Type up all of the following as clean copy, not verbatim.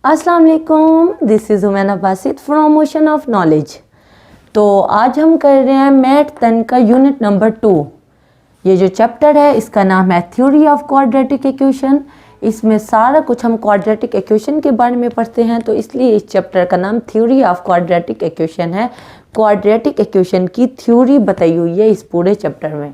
अस्सलाम वालेकुम, this is हुमैना Basit from ocean of knowledge. तो आज हम कर रहे हैं मैथ 10 का यूनिट नंबर 2। ये जो चैप्टर है इसका नाम है थ्योरी ऑफ क्वाड्रेटिक इक्वेशन। इसमें सारा कुछ हम क्वाड्रेटिक इक्वेशन के बारे में पढ़ते हैं, तो इसलिए इस चैप्टर का नाम थ्योरी ऑफ क्वाड्रेटिक इक्वेशन है। क्वाड्रेटिक इक्वेशन की थ्योरी बताई हुई है इस पूरे चैप्टर में।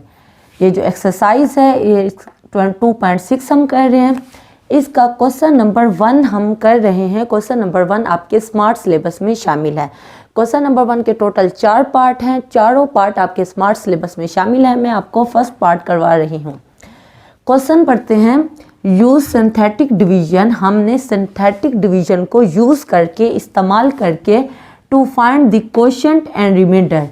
ये जो एक्सरसाइज है ये 2.6 हम कर रहे हैं। इसका क्वेश्चन नंबर 1 हम कर रहे हैं। क्वेश्चन नंबर 1 आपके स्मार्ट सिलेबस में शामिल है। क्वेश्चन नंबर 1 के टोटल 4 पार्ट हैं, चारों पार्ट आपके स्मार्ट सिलेबस में शामिल है। मैं आपको फर्स्ट पार्ट करवा रही हूँ। क्वेश्चन पढ़ते हैं, यूज सिंथेटिक डिवीजन। हमने सिंथेटिक डिवीजन को यूज करके, इस्तेमाल करके to find the quotient and remainder.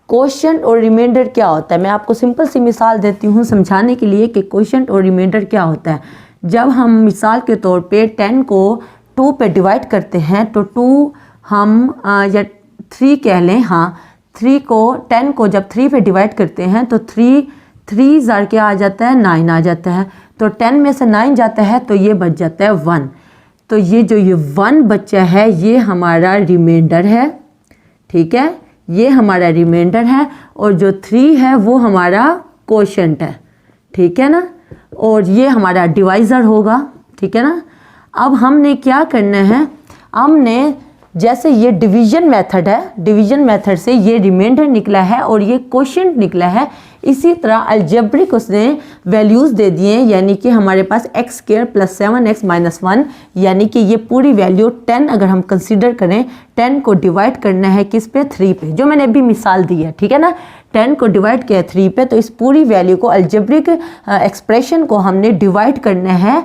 Quotient और रिमाइंडर क्या होता है, मैं आपको सिंपल सी मिसाल देती हूँ समझाने के लिए कि क्वोशंट और रिमाइंडर क्या होता है। जब हम मिसाल के तौर पे 10 को 2 पे डिवाइड करते हैं तो 2 हम या 3 कह लें, हाँ 3 को 10 को जब 3 पे डिवाइड करते हैं तो 3 ज़ार क्या आ जाता है, 9 आ जाता है। तो 10 में से 9 जाता है तो ये बच जाता है 1। तो ये जो 1 बचा है ये हमारा रिमाइंडर है, ठीक है, ये हमारा रिमाइंडर है। और जो 3 है वो हमारा क्वोशंट है, ठीक है ना, और ये हमारा डिवाइज़र होगा, ठीक है ना। अब हमने क्या करना है, हमने जैसे ये डिवीजन मेथड है, डिवीजन मेथड से ये रिमाइंडर निकला है और ये क्वोशंट निकला है। इसी तरह अलजेब्रिक उसने वैल्यूज़ दे दिए, यानी कि हमारे पास x square plus 7x minus 1, यानी कि ये पूरी वैल्यू 10 अगर हम कंसीडर करें, 10 को डिवाइड करना है किस पे, 3 पे, जो मैंने अभी मिसाल दी है, ठीक है ना। 10 को डिवाइड किया 3 पे, तो इस पूरी वैल्यू को अलजेब्रिक एक्सप्रेशन को हमने डिवाइड करना है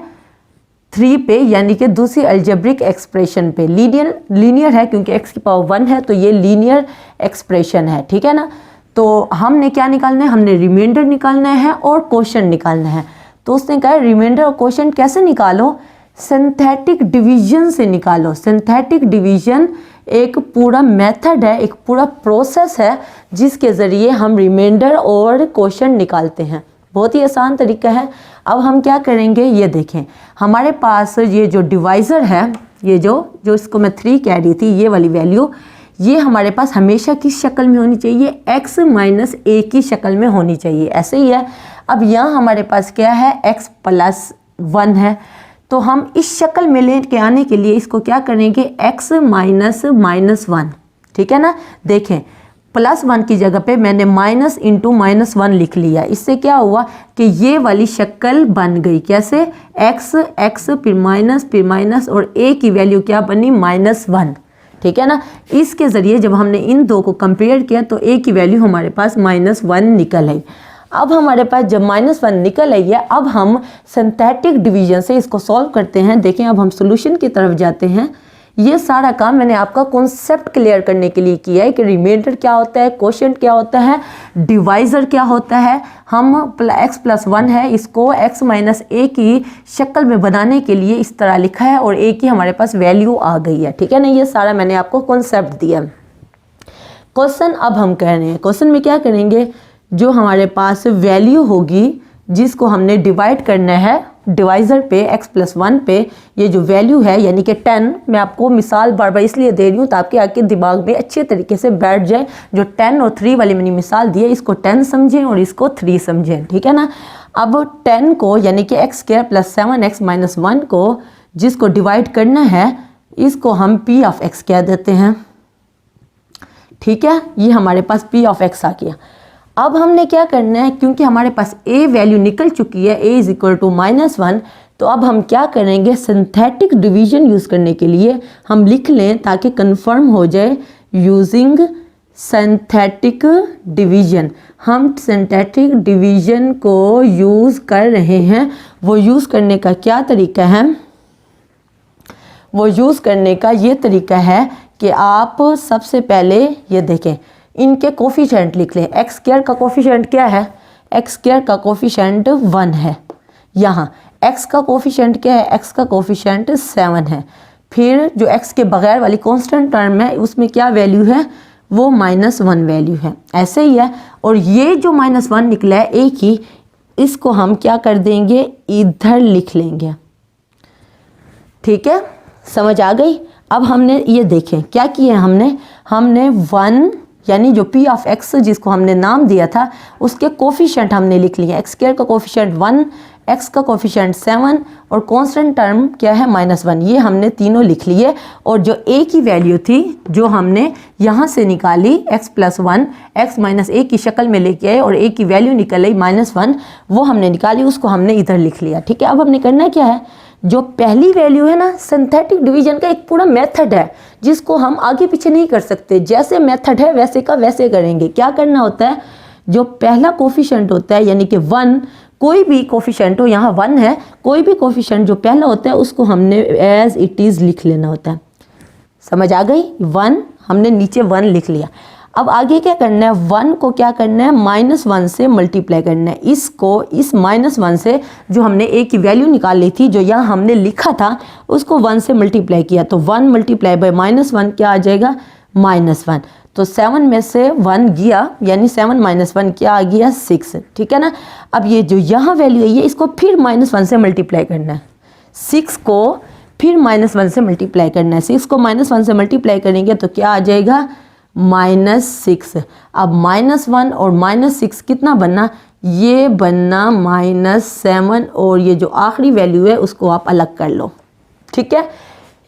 3 पे, यानी कि दूसरी अलजेब्रिक एक्सप्रेशन पे। लीनियर है क्योंकि x की पावर 1 है तो ये लीनियर एक्सप्रेशन है, ठीक है ना। तो हमने क्या निकालना है, हमने रिमाइंडर निकालना है और क्वोशंट निकालना है। तो उसने कहा रिमाइंडर और क्वोशंट कैसे निकालो, सिंथेटिक डिवीजन से निकालो। सिंथेटिक डिवीजन एक पूरा मेथड है, एक पूरा प्रोसेस है जिसके ज़रिए हम रिमाइंडर और क्वोशंट निकालते हैं। बहुत ही आसान तरीका है। अब हम क्या करेंगे ये देखें, हमारे पास ये जो डिवाइज़र है, ये जो इसको मैं 3 कह रही थी, ये वाली वैल्यू, ये हमारे पास हमेशा किस शक्ल में होनी चाहिए, x माइनस a की शक्ल में होनी चाहिए, ऐसे ही है। अब यहाँ हमारे पास क्या है, x प्लस 1 है, तो हम इस शक्ल में लेके आने के लिए इसको क्या करेंगे, x माइनस 1, ठीक है ना। देखें प्लस 1 की जगह पे मैंने माइनस इंटू -1 लिख लिया। इससे क्या हुआ कि ये वाली शक्ल बन गई, कैसे, x फिर माइनस और a की वैल्यू क्या बनी, -1, ठीक है ना। इसके ज़रिए जब हमने इन दो को कंपेयर किया तो a की वैल्यू हमारे पास -1 निकल आई। अब हमारे पास जब -1 निकल आई है, अब हम सिंथेटिक डिवीजन से इसको सॉल्व करते हैं। देखें अब हम सॉल्यूशन की तरफ जाते हैं। ये सारा काम मैंने आपका कॉन्सेप्ट क्लियर करने के लिए किया है कि रिमाइंडर क्या होता है, क्वोशंट क्या होता है, डिवाइज़र क्या होता है। हम x प्लस 1 है, इसको x माइनस a की शक्ल में बनाने के लिए इस तरह लिखा है और a की हमारे पास वैल्यू आ गई है, ठीक है ना। ये सारा मैंने आपको कॉन्सेप्ट दिया। क्वेश्चन अब हम कह रहे हैं, क्वेश्चन में क्या करेंगे, जो हमारे पास वैल्यू होगी जिसको हमने डिवाइड करना है डिवाइज़र पे, x प्लस 1 पे, ये जो वैल्यू है यानी कि 10, मैं आपको मिसाल बार बार इसलिए दे रही हूँ ताकि आपके दिमाग में अच्छे तरीके से बैठ जाए। जो 10 और 3 वाली मैंने मिसाल दी है, इसको 10 समझें और इसको 3 समझें, ठीक है ना। अब 10 को यानी कि x square plus 7x minus 1 को जिसको डिवाइड करना है, इसको हम p ऑफ x कह देते हैं, ठीक है। ये हमारे पास p ऑफ x आ गया। अब हमने क्या करना है, क्योंकि हमारे पास a वैल्यू निकल चुकी है, a इज इक्वल टू -1, तो अब हम क्या करेंगे, सिंथेटिक डिवीजन यूज़ करने के लिए हम लिख लें ताकि कंफर्म हो जाए, यूजिंग सिंथेटिक डिवीजन। हम सिंथेटिक डिवीजन को यूज़ कर रहे हैं। वो यूज़ करने का क्या तरीका है, वो यूज़ करने का ये तरीका है कि आप सबसे पहले ये देखें, इनके कोफिशिएंट लिख लें। एक्स स्क्वायर का कोफिशिएंट क्या है, एक्स स्क्वायर का कोफिशिएंट 1 है। यहाँ एक्स का कोफिशिएंट क्या है, एक्स का कोफिशिएंट 7 है। फिर जो एक्स के बगैर वाली कांस्टेंट टर्म है उसमें क्या वैल्यू है, वो -1 वैल्यू है, ऐसे ही है। और ये जो -1 निकला है ए की, इसको हम क्या कर देंगे, इधर लिख लेंगे, ठीक है। समझ आ गई। अब हमने ये देखें क्या किया हमने 1 यानी जो p ऑफ x जिसको हमने नाम दिया था उसके कोफिशिएंट हमने लिख लिया। एक्स स्क्वायर का कोफिशिएंट 1, x का कोफिशिएंट 7 और कांस्टेंट टर्म क्या है -1, ये हमने तीनों लिख लिए। और जो a की वैल्यू थी जो हमने यहाँ से निकाली x + 1 x - a की शक्ल में लेके आए और a की वैल्यू निकल आई -1, वो हमने निकाली, उसको हमने इधर लिख लिया। ठीक है, अब हमने करना क्या है, जो पहली वैल्यू है ना, सिंथेटिक डिवीजन का एक पूरा मेथड है जिसको हम आगे पीछे नहीं कर सकते, जैसे मेथड है वैसे का वैसे करेंगे। क्या करना होता है, जो पहला कोफिशिएंट होता है यानी कि 1, कोई भी कोफिशिएंट हो, यहाँ 1 है, कोई भी कोफिशिएंट जो पहला होता है उसको हमने एज इट इज़ लिख लेना होता है। समझ आ गई, 1 हमने नीचे 1 लिख लिया। अब आगे क्या करना है, 1 को क्या करना है -1 से मल्टीप्लाई करना है। इसको इस -1 से जो हमने a की वैल्यू निकाली थी जो यहाँ हमने लिखा था उसको 1 से मल्टीप्लाई किया, तो 1 × -1 क्या आ जाएगा -1। तो 7 में से 1 गया यानी 7 - 1 क्या आ गया 6। ठीक है ना। अब ये जो यहाँ वैल्यू है ये इसको फिर -1 से मल्टीप्लाई करना है, 6 को फिर -1 से मल्टीप्लाई करना है। 6 को -1 से मल्टीप्लाई करेंगे तो क्या आ जाएगा -6। अब -1 और -6 कितना बनना, ये बनना -7 और ये जो आखिरी वैल्यू है उसको आप अलग कर लो। ठीक है,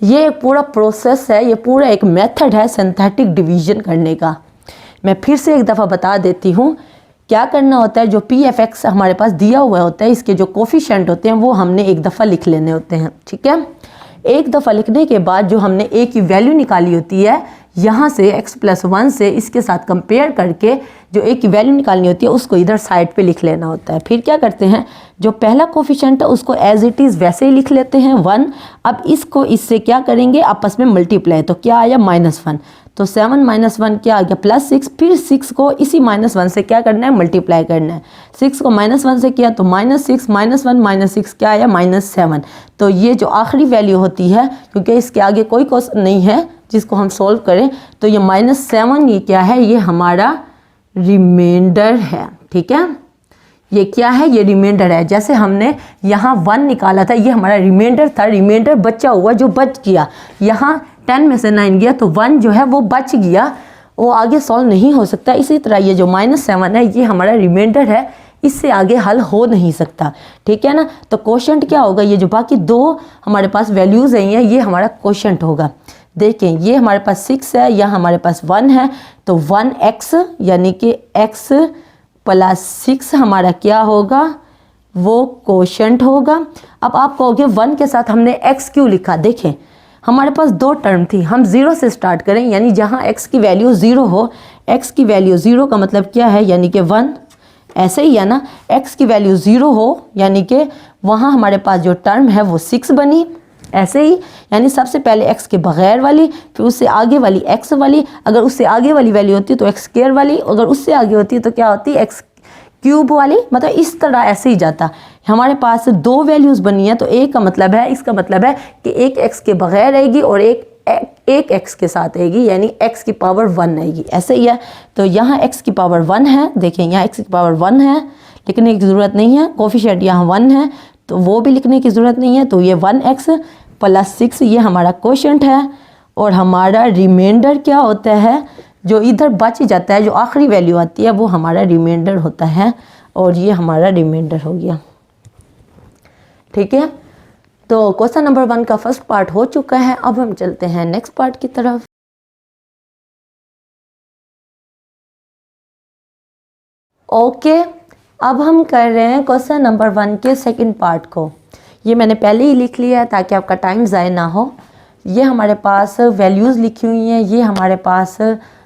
ये एक पूरा प्रोसेस है, ये पूरा एक मेथड है सिंथेटिक डिवीजन करने का। मैं फिर से एक दफ़ा बता देती हूँ क्या करना होता है। जो p(f(x) हमारे पास दिया हुआ होता है, इसके जो कोफिशिएंट होते हैं वो हमने एक दफ़ा लिख लेने होते हैं। ठीक है, एक दफ़ा लिखने के बाद जो हमने a की वैल्यू निकाली होती है यहाँ से x + 1 से इसके साथ कंपेयर करके जो a की वैल्यू निकालनी होती है उसको इधर साइड पे लिख लेना होता है। फिर क्या करते हैं, जो पहला कोफिशिएंट है उसको एज इट इज़ वैसे ही लिख लेते हैं 1। अब इसको इससे क्या करेंगे, आपस में मल्टीप्लाई, तो क्या आया -1। तो 7 - 1 क्या आ गया +6। फिर 6 को इसी -1 से क्या करना है, मल्टीप्लाई करना है। 6 को -1 से किया तो -6 -1 -6 क्या आया -7। तो ये जो आखिरी वैल्यू होती है, क्योंकि इसके आगे कोई क्वेश्चन नहीं है जिसको हम सॉल्व करें, तो ये -7 ये क्या है, ये हमारा रिमाइंडर है। ठीक है, ये क्या है, ये रिमाइंडर है। जैसे हमने यहाँ 1 निकाला था, ये हमारा रिमाइंडर था, रिमाइंडर बचा हुआ जो बच गया। यहाँ 10 में से 9 गया तो 1 जो है वो बच गया, वो आगे सॉल्व नहीं हो सकता। इसी तरह ये जो -7 है ये हमारा रिमाइंडर है, इससे आगे हल हो नहीं सकता। ठीक है ना। तो क्वोशंट क्या होगा, ये जो बाकी 2 हमारे पास वैल्यूज़ आई हैं ये हमारा क्वोशंट होगा। देखें, ये हमारे पास 6 है, यहाँ हमारे पास 1 है, तो 1x यानी कि x + 6 हमारा क्या होगा, वो क्वोशंट होगा। अब आप कहोगे 1 के साथ हमने x क्यों लिखा। देखें, हमारे पास 2 टर्म थी, हम 0 से स्टार्ट करें, यानी जहाँ x की वैल्यू 0 हो, x की वैल्यू 0 का मतलब क्या है, यानी कि 1। ऐसे ही है ना, x की वैल्यू 0 हो यानी कि वहाँ हमारे पास जो टर्म है वो 6 बनी। ऐसे ही यानी सबसे पहले x के बगैर वाली, फिर उससे आगे वाली x वाली, अगर उससे आगे वाली वैल्यू होती है तो x² वाली, अगर उससे आगे होती है तो क्या होती है x³ वाली। मतलब इस तरह ऐसे ही जाता। हमारे पास 2 वैल्यूज़ बनी है, तो एक का मतलब है, इसका मतलब है कि एक x के बगैर आएगी और एक x के साथ आएगी, यानी x की पावर 1 आएगी। ऐसे ही है, तो यहाँ x की पावर 1 है। देखें, यहाँ x की पावर 1 है, लिखने की ज़रूरत नहीं है। कोफिशिएंट यहाँ 1 है तो वो भी लिखने की ज़रूरत नहीं है। तो ये 1x + 6 ये हमारा क्वोशंट है। और हमारा रिमाइंडर क्या होता है, जो इधर बच जाता है, जो आखिरी वैल्यू आती है वो हमारा रिमाइंडर होता है। और ये हमारा रिमाइंडर हो गया। ठीक है, तो क्वेश्चन नंबर 1 का फर्स्ट पार्ट हो चुका है। अब हम चलते हैं नेक्स्ट पार्ट की तरफ। ओके, अब हम कर रहे हैं क्वेश्चन नंबर 1 के सेकंड पार्ट को। ये मैंने पहले ही लिख लिया है ताकि आपका टाइम ज़ाया ना हो। ये हमारे पास वैल्यूज़ लिखी हुई हैं, ये हमारे पास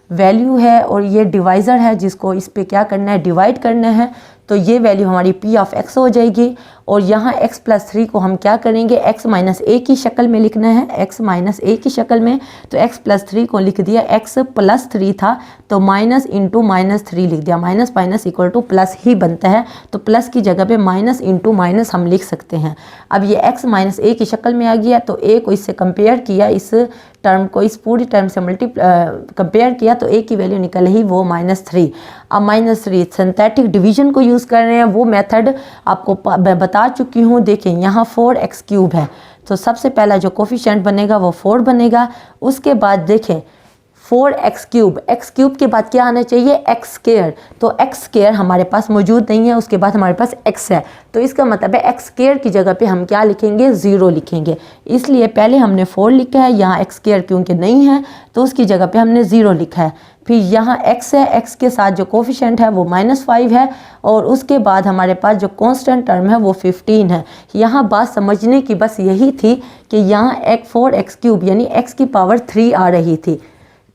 वैल्यू है और ये डिवाइज़र है जिसको इस पे क्या करना है, डिवाइड करना है। तो ये वैल्यू हमारी p(x) हो जाएगी। और यहाँ x + 3 को हम क्या करेंगे, x - a की शक्ल में लिखना है, x - a की शक्ल में। तो x + 3 को लिख दिया, x + 3 था तो माइनस इंटू -3 लिख दिया। Minus minus equal to plus ही बनता है, तो प्लस की जगह पे माइनस इंटू माइनस हम लिख सकते हैं। अब ये x - a की शक्ल में आ गया, तो a को इससे कंपेयर किया, इस टर्म को इस पूरी टर्म से कंपेयर किया, तो a की वैल्यू निकल ही वो -3। अब -3 सिंथेटिक डिवीजन को यूज़ कर रहे हैं, वो मेथड आपको मैं बता चुकी हूँ। देखें, यहाँ 4x³ है, तो सबसे पहला जो कोफिशिएंट बनेगा वो 4 बनेगा। उसके बाद देखें 4x क्यूब, x क्यूब के बाद क्या आना चाहिए, x स्क्वायर। तो x स्क्वायर हमारे पास मौजूद नहीं है, उसके बाद हमारे पास x है, तो इसका मतलब है x स्क्वायर की जगह पे हम क्या लिखेंगे, 0 लिखेंगे। इसलिए पहले हमने 4 लिखा है, यहाँ x स्क्वायर क्योंकि नहीं है तो उसकी जगह पे हमने 0 लिखा है। फिर यहाँ x है, x के साथ जो कोफिशिएंट है वो -5 है, और उसके बाद हमारे पास जो कांस्टेंट टर्म है वो 15 है। यहाँ बात समझने की बस यही थी कि यहाँ 4x क्यूब यानी x की पावर 3 आ रही थी,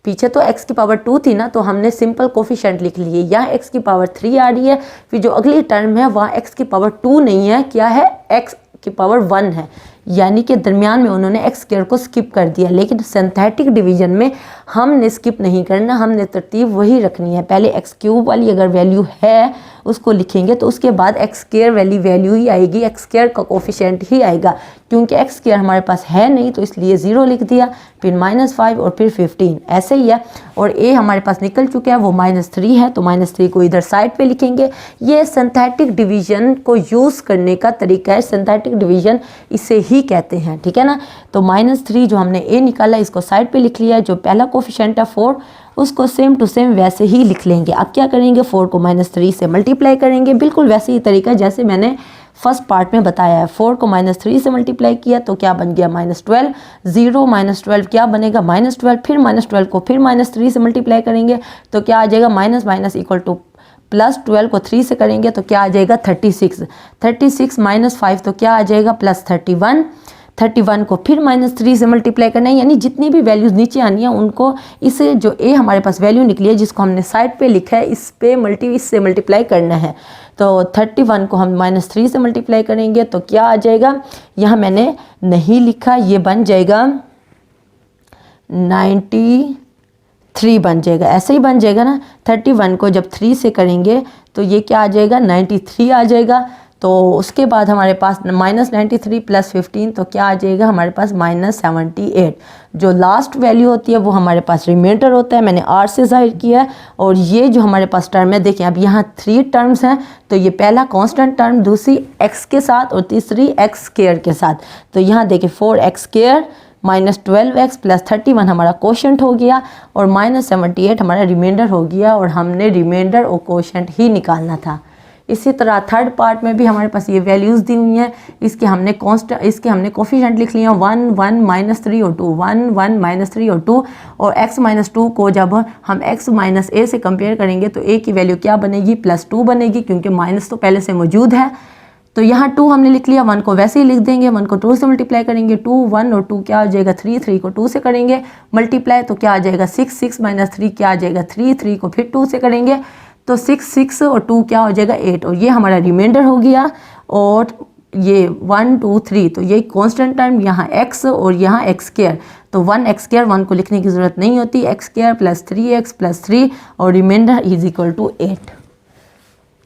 पीछे तो x की पावर 2 थी ना, तो हमने सिंपल कोफिशिएंट लिख लिए। यहाँ x की पावर 3 आ रही है, फिर जो अगली टर्म है वहाँ x की पावर 2 नहीं है, क्या है, x की पावर 1 है, यानी कि दरमियान में उन्होंने x स्क्वायर को स्किप कर दिया। लेकिन सिंथेटिक डिवीजन में हमने स्किप नहीं करना, हमने तरतीब वही रखनी है। पहले x क्यूब वाली अगर वैल्यू है उसको लिखेंगे तो उसके बाद x स्क्वायर वाली वैल्यू ही आएगी, x स्क्वायर का कोफिशिएंट ही आएगा। क्योंकि x स्क्वायर हमारे पास है नहीं तो इसलिए 0 लिख दिया, फिर -5 और फिर 15, ऐसे ही है। और a हमारे पास निकल चुका है, वो -3 है, तो -3 को इधर साइड पे लिखेंगे। ये सिंथेटिक डिवीजन को यूज़ करने का तरीका है, सिंथेटिक डिवीजन इसे ही कहते हैं, ठीक है ना। तो -3 जो हमने a निकाला इसको साइड पे लिख लिया, जो पहला कोफिशिएंट है 4 उसको सेम टू सेम वैसे ही लिख लेंगे। अब क्या करेंगे, 4 को -3 से मल्टीप्लाई करेंगे, बिल्कुल वैसे ही तरीका जैसे मैंने फर्स्ट पार्ट में बताया है। 4 को -3 से मल्टीप्लाई किया तो क्या बन गया, -12, 0 -12 क्या बनेगा, -12, फिर -12 को फिर -3 से मल्टीप्लाई करेंगे तो क्या आ जाएगा, माइनस इक्वल टू +12 को 3 से करेंगे तो क्या आ जाएगा, 36, 36 -5 तो क्या आ जाएगा, +31, 31 को फिर -3 से मल्टीप्लाई करना है, यानी जितनी भी वैल्यूज़ नीचे आनी है उनको इसे जो a हमारे पास वैल्यू निकली है जिसको हमने साइड पे लिखा है इससे मल्टीप्लाई करना है। तो 31 को हम -3 से मल्टीप्लाई करेंगे तो क्या आ जाएगा, यहाँ मैंने नहीं लिखा, ये बन जाएगा 93 बन जाएगा, ऐसे ही बन जाएगा ना। 31 को जब 3 से करेंगे तो ये क्या आ जाएगा, 93 आ जाएगा। तो उसके बाद हमारे पास -93 + 15 तो क्या आ जाएगा हमारे पास, -78। जो लास्ट वैल्यू होती है वो हमारे पास रिमाइंडर होता है, मैंने r से जाहिर किया है। और ये जो हमारे पास टर्म है, देखिए अब यहाँ 3 टर्म्स हैं, तो ये पहला कांस्टेंट टर्म, दूसरी x के साथ और तीसरी x स्क्वायर के साथ। तो यहाँ देखिए 4x स्क्वायर -12x + 31 हमारा कोशेंट हो गया और -78 हमारा रिमाइंडर हो गया, और हमने रिमाइंडर और कोशेंट ही निकालना था। इसी तरह थर्ड पार्ट में भी हमारे पास ये वैल्यूज़ दी हुई हैं, इसके हमने कोफिशिएंट लिख लिए हैं 1 1 -3 और 2, 1 1 -3 और 2। और x - 2 को जब हम x - a से कंपेयर करेंगे तो a की वैल्यू क्या बनेगी, +2 बनेगी, क्योंकि माइनस तो पहले से मौजूद है। तो यहाँ 2 हमने लिख लिया, 1 को वैसे ही लिख देंगे, 1 को 2 से मल्टीप्लाई करेंगे, 2 1 और 2 क्या हो जाएगा, 3 3 को 2 से करेंगे मल्टीप्लाई तो क्या आ जाएगा, 6 6 - 3 क्या आ जाएगा, 3 3 को फिर 2 से करेंगे तो 6 6 और 2 क्या हो जाएगा, 8, और ये हमारा रिमाइंडर हो गया। और ये 1 2 3 तो ये कांस्टेंट टर्म, यहाँ x और यहाँ x स्क्वायर, तो 1x स्क्वायर 1 को लिखने की ज़रूरत नहीं होती, x स्क्वायर + 3x + 3 और रिमाइंडर = 8।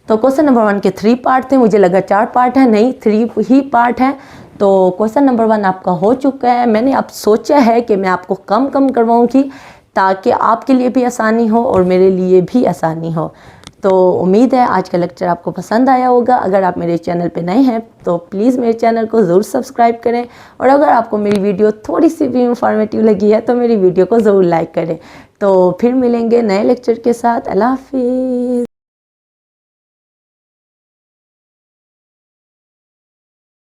तो क्वेश्चन नंबर 1 के 3 पार्ट थे, मुझे लगा 4 पार्ट है, नहीं 3 ही पार्ट है। तो क्वेश्चन नंबर 1 आपका हो चुका है। मैंने अब सोचा है कि मैं आपको कम करवाऊँगी ताकि आपके लिए भी आसानी हो और मेरे लिए भी आसानी हो। तो उम्मीद है आज का लेक्चर आपको पसंद आया होगा। अगर आप मेरे चैनल पे नए हैं तो प्लीज़ मेरे चैनल को ज़रूर सब्सक्राइब करें, और अगर आपको मेरी वीडियो थोड़ी सी भी इंफॉर्मेटिव लगी है तो मेरी वीडियो को ज़रूर लाइक करें। तो फिर मिलेंगे नए लेक्चर के साथ। अल्लाह हाफिज़।